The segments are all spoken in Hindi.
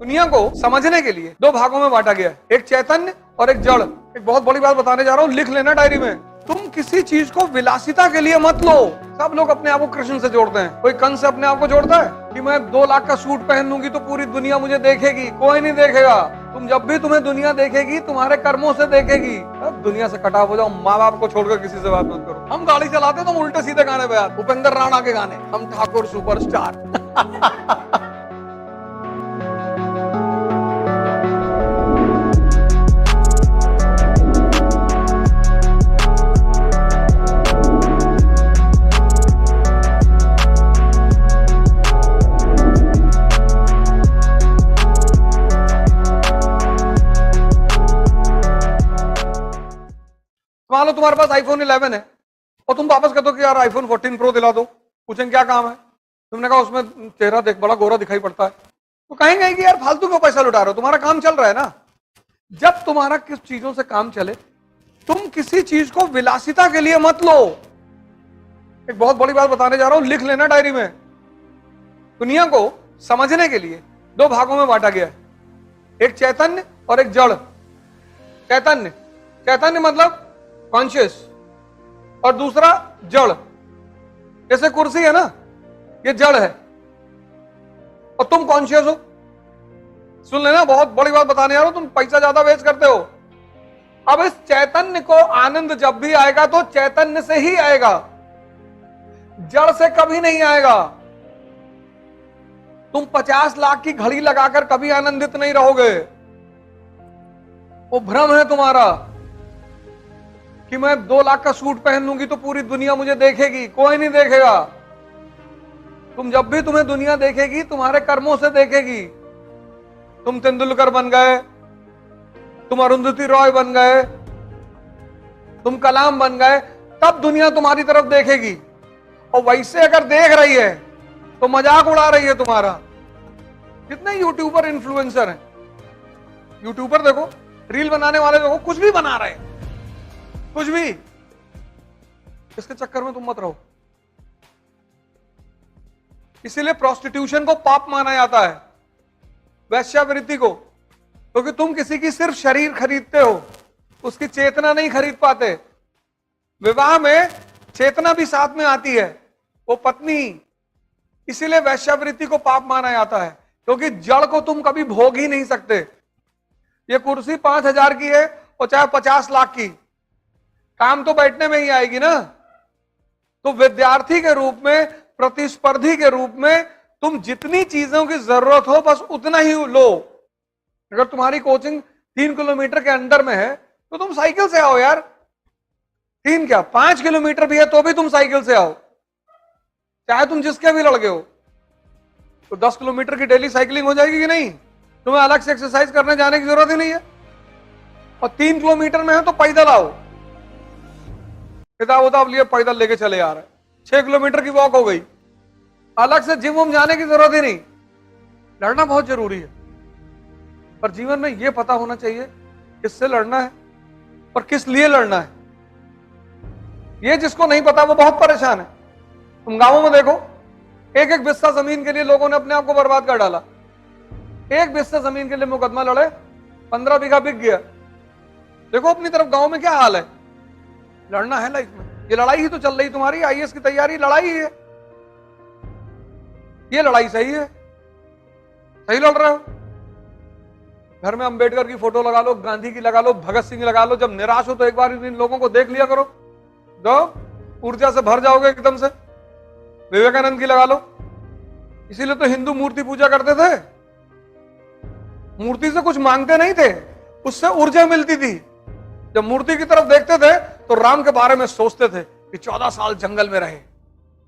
दुनिया को समझने के लिए दो भागों में बांटा गया है, एक चैतन्य और एक जड़। एक बहुत बड़ी बात बताने जा रहा हूं, लिख लेना डायरी में। तुम किसी चीज को विलासिता के लिए मत लो। सब लोग अपने आप को कृष्ण से जोड़ते हैं। कोई कंस से अपने आप को जोड़ता है कि मैं 2 लाख का सूट पहन लूंगी तो पूरी दुनिया मुझे देखेगी। कोई नहीं देखेगा। तुम जब भी तुम्हें दुनिया देखेगी तुम्हारे कर्मों से देखेगी। अब दुनिया से कटाव हो जाओ, माँ बाप को छोड़कर किसी से बात मत करो। हम गाड़ी चलाते तो उल्टे सीधे गाने पे यार, उपेंद्र राणा के गाने, हम ठाकुर सुपरस्टार। मान लो तुम्हारे पास आईफोन 11 है और तुम वापस कहते हो कि यार आईफोन 14 प्रो दिला दो। पूछेंगे क्या काम है, तुमने कहा उसमें चेहरा देख बड़ा गोरा दिखाई पड़ता है। तो कहेंगे कि यार फालतू क्यों पैसा लुटा रहे हो, तुम्हारा काम चल रहा है ना। जब तुम्हारा किस चीजों से काम चले, तुम किसी चीज को विलासिता के लिए मत लो। एक बहुत बड़ी बात बताने जा रहा हूं, लिख लेना डायरी में। दुनिया को समझने के लिए 2 भागों में बांटा गया है, एक चैतन्य और एक जड़। चैतन्य मतलब कॉन्शियस, और दूसरा जड़। जैसे कुर्सी है ना, ये जड़ है और तुम कॉन्शियस हो। सुन लेना, बहुत बड़ी बात बताने जा रहा हूं, तुम पैसा ज्यादा वेस्ट करते हो। अब इस चैतन्य को आनंद जब भी आएगा तो चैतन्य से ही आएगा, जड़ से कभी नहीं आएगा। तुम 50 लाख की घड़ी लगाकर कभी आनंदित नहीं रहोगे। वो भ्रम है तुम्हारा कि मैं 2 लाख का सूट पहन लूंगी तो पूरी दुनिया मुझे देखेगी। कोई नहीं देखेगा। तुम जब भी तुम्हें दुनिया देखेगी तुम्हारे कर्मों से देखेगी। तुम तेंदुलकर बन गए, तुम अरुंधति रॉय बन गए, तुम कलाम बन गए, तब दुनिया तुम्हारी तरफ देखेगी। और वैसे अगर देख रही है तो मजाक उड़ा रही है तुम्हारा। कितने यूट्यूबर इन्फ्लुएंसर हैं, यूट्यूबर देखो, रील बनाने वाले देखो, कुछ भी बना रहे हैं, कुछ भी। इसके चक्कर में तुम मत रहो। इसीलिए प्रोस्टिट्यूशन को पाप माना जाता है, वैश्यावृत्ति को, क्योंकि तुम किसी की सिर्फ शरीर खरीदते हो, उसकी चेतना नहीं खरीद पाते। विवाह में चेतना भी साथ में आती है, वो पत्नी। इसीलिए वैश्यावृत्ति को पाप माना जाता है, क्योंकि जड़ को तुम कभी भोग ही नहीं सकते। ये कुर्सी 5000 की है और चाहे 50 लाख की, काम तो बैठने में ही आएगी ना। तो विद्यार्थी के रूप में, प्रतिस्पर्धी के रूप में तुम जितनी चीजों की जरूरत हो बस उतना ही लो। अगर तुम्हारी कोचिंग 3 किलोमीटर के अंदर में है तो तुम साइकिल से आओ यार। 3 क्या 5 किलोमीटर भी है तो भी तुम साइकिल से आओ, चाहे तुम जिसके भी लड़के हो। तो 10 किलोमीटर की डेली साइकिलिंग हो जाएगी कि नहीं? तुम्हें अलग से एक्सरसाइज करने जाने की जरूरत ही नहीं है। और 3 किलोमीटर में है तो पैदल आओ, किताब उताब लिए पैदल लेके चले आ रहे। 6 किलोमीटर की वॉक हो गई, अलग से जिम वम जाने की जरूरत ही नहीं। लड़ना बहुत जरूरी है, पर जीवन में यह पता होना चाहिए किससे लड़ना है और किस लिए लड़ना है। यह जिसको नहीं पता वो बहुत परेशान है। तुम गांवों में देखो, एक बिस्सा जमीन के लिए लोगों ने अपने आप को बर्बाद कर डाला। एक बिस्सा जमीन के लिए मुकदमा लड़े, 15 बीघा बिक गया। देखो अपनी तरफ गांव में क्या हाल है। लड़ना है लाइफ में, ये लड़ाई ही तो चल रही तुम्हारी। आईएएस की तैयारी लड़ाई है, ये लड़ाई सही है, सही लड़ रहे हो। घर में अंबेडकर की फोटो लगा लो, गांधी की लगा लो, भगत सिंह लगा लो। जब निराश हो तो एक बार इन लोगों को देख लिया करो, जो ऊर्जा से भर जाओगे एकदम से। विवेकानंद की लगा लो। इसीलिए तो हिंदू मूर्ति पूजा करते थे, मूर्ति से कुछ मांगते नहीं थे, उससे ऊर्जा मिलती थी। जब मूर्ति की तरफ देखते थे तो राम के बारे में सोचते थे कि 14 साल जंगल में रहे।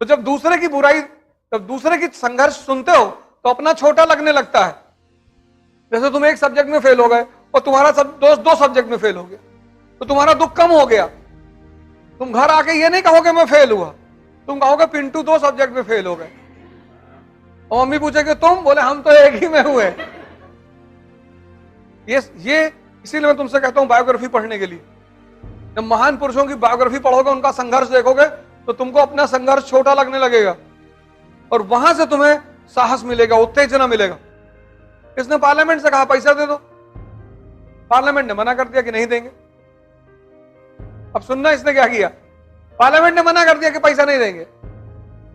तो जब दूसरे की बुराई, जब दूसरे की संघर्ष सुनते हो तो अपना छोटा लगने लगता है। जैसे तुम एक सब्जेक्ट में फेल हो गए और तुम्हारा दोस्त 2 सब्जेक्ट में फेल हो गया, तो तुम्हारा दुख कम हो गया। तुम घर आके ये नहीं कहोगे मैं फेल हुआ, तुम कहोगे पिंटू 2 सब्जेक्ट में फेल हो गए। और मम्मी पूछेगी तुम, बोले हम तो एक ही में हुए। ये इसीलिए मैं तुमसे कहता हूं बायोग्राफी पढ़ने के लिए। जब महान पुरुषों की बायोग्राफी पढ़ोगे, उनका संघर्ष देखोगे, तो तुमको अपना संघर्ष छोटा लगने लगेगा और वहां से तुम्हें साहस मिलेगा, उत्तेजना मिलेगा। इसने पार्लियामेंट से कहा पैसा दे दो, पार्लियामेंट ने मना कर दिया कि नहीं देंगे। अब सुनना इसने क्या किया, पार्लियामेंट ने मना कर दिया कि पैसा नहीं देंगे,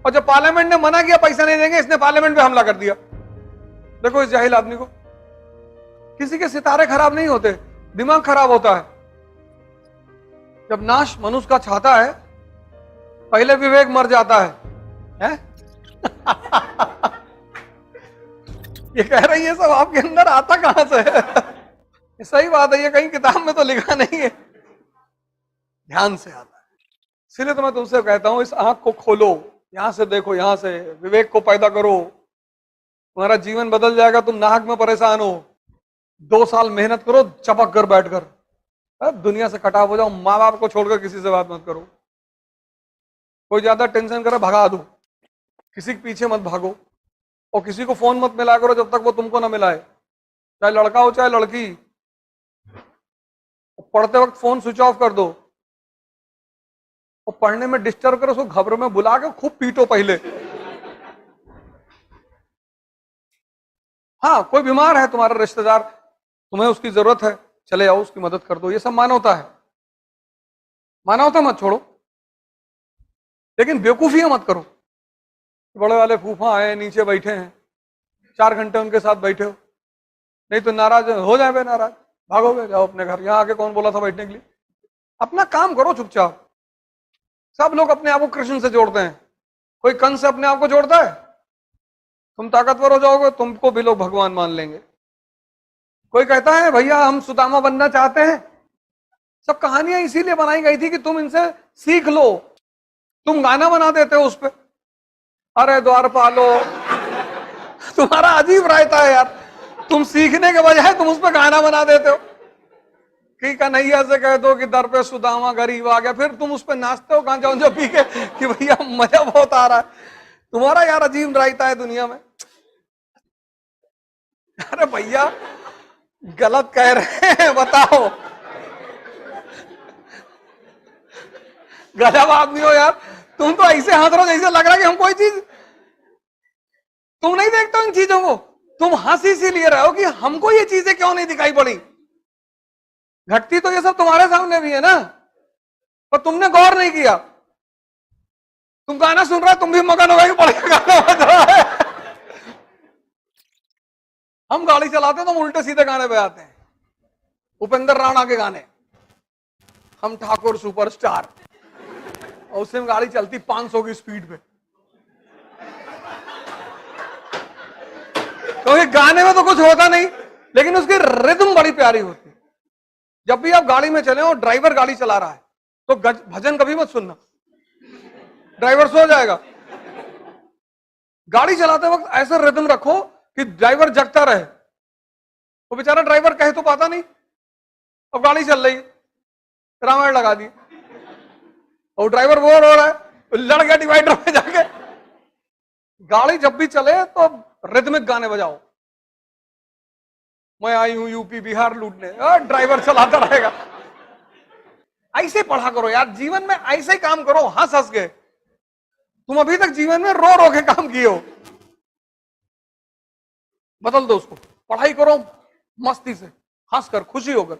और जब पार्लियामेंट ने मना किया पैसा नहीं देंगे, इसने पार्लियामेंट पे हमला कर दिया। देखो इस जाहिल आदमी को, किसी के सितारे खराब नहीं होते, दिमाग खराब होता है। जब नाश मनुष्य का चाहता है, पहले विवेक मर जाता है? ये कह रही है सब आपके अंदर आता कहां से है? सही बात है, ये कहीं किताब में तो लिखा नहीं है, ध्यान से आता है। इसलिए तो मैं तुमसे कहता हूं, इस आंख को खोलो, यहां से देखो, यहां से विवेक को पैदा करो, तुम्हारा जीवन बदल जाएगा। तुम नाहक में परेशान हो, 2 साल मेहनत करो, चपक कर बैठकर दुनिया से कटाव हो जाओ, माँ बाप को छोड़कर किसी से बात मत करो, कोई ज्यादा टेंशन करे भगा दो, किसी के पीछे मत भागो, और किसी को फोन मत मिला करो जब तक वो तुमको ना मिलाए, चाहे लड़का हो चाहे लड़की। पढ़ते वक्त फोन स्विच ऑफ कर दो, और पढ़ने में डिस्टर्ब करो, उसको घबरों में बुला के खूब पीटो पहले। हाँ, कोई बीमार है तुम्हारा रिश्तेदार, तुम्हें उसकी जरूरत है, चले जाओ उसकी मदद कर दो, ये सब मानवता है, मानवता मत छोड़ो, लेकिन बेवकूफियां मत करो। बड़े वाले फूफा आए नीचे बैठे हैं, 4 घंटे उनके साथ बैठे हो, नहीं तो नाराज हो जाए, नाराज भागोगे, जाओ अपने घर, यहां आके कौन बोला था बैठने के लिए? अपना काम करो चुपचाप। सब लोग अपने आप को कृष्ण से जोड़ते हैं, कोई कंस से अपने आप को जोड़ता है? तुम ताकतवर हो जाओगे, तुमको भी लोग भगवान मान लेंगे। कोई कहता है भैया हम सुदामा बनना चाहते हैं, सब कहानियां इसीलिए बनाई गई थी कि तुम इनसे सीख लो। तुम गाना बना देते हो उस पर, अरे द्वारपालो, तुम्हारा अजीब रायता है यार, तुम सीखने के बजाय तुम उस पर गाना बना देते हो कि कन्हैया से कह दो कि दर पे सुदामा गरीब आ गया, फिर तुम उस पर नाचते हो गांजा उंजा पी के कि भैया मजा बहुत आ रहा है। तुम्हारा यार अजीब रायता है दुनिया में। अरे भैया गलत कह रहे हैं, बताओ, गजब आदमी हो यार, तुम तो ऐसे हंस रहे हो जैसे लग रहा है कि हम कोई चीज, तुम नहीं देखते हो इन चीजों को, तुम हंस इसीलिए रहे हो कि हमको ये चीजें क्यों नहीं दिखाई पड़ी। घटती तो ये सब तुम्हारे सामने भी है ना, पर तुमने गौर नहीं किया। तुम गाना सुन रहे हो, तुम भी मगन हो गए कि बढ़िया गाना बज रहा है। हम गाड़ी चलाते हैं तो हम उल्टे सीधे गाने पे आते हैं, उपेंद्र राणा के गाने, हम ठाकुर सुपरस्टार, और उससे गाड़ी चलती 500 की स्पीड पे। क्योंकि गाने में तो कुछ होता नहीं, लेकिन उसकी रिदम बड़ी प्यारी होती है। जब भी आप गाड़ी में चले और ड्राइवर गाड़ी चला रहा है तो भजन कभी मत सुनना, ड्राइवर सो जाएगा। गाड़ी चलाते वक्त ऐसा रिदम रखो कि ड्राइवर जगता रहे। वो बेचारा ड्राइवर कह तो पाता नहीं, अब गाड़ी चल रही है, रामायण लगा दी, और ड्राइवर बोर हो रहा है, लड़ गया डिवाइडर में जाके। गाड़ी जब भी चले तो रिदमिक गाने बजाओ, मैं आई हूं यूपी बिहार लूटने, ड्राइवर चलाता रहेगा। ऐसे पढ़ा करो यार, जीवन में ऐसे ही काम करो, हंस हंस के। तुम अभी तक जीवन में रो रो के काम किए हो, बदल दो उसको, पढ़ाई करो मस्ती से, हंस कर, खुशी होकर।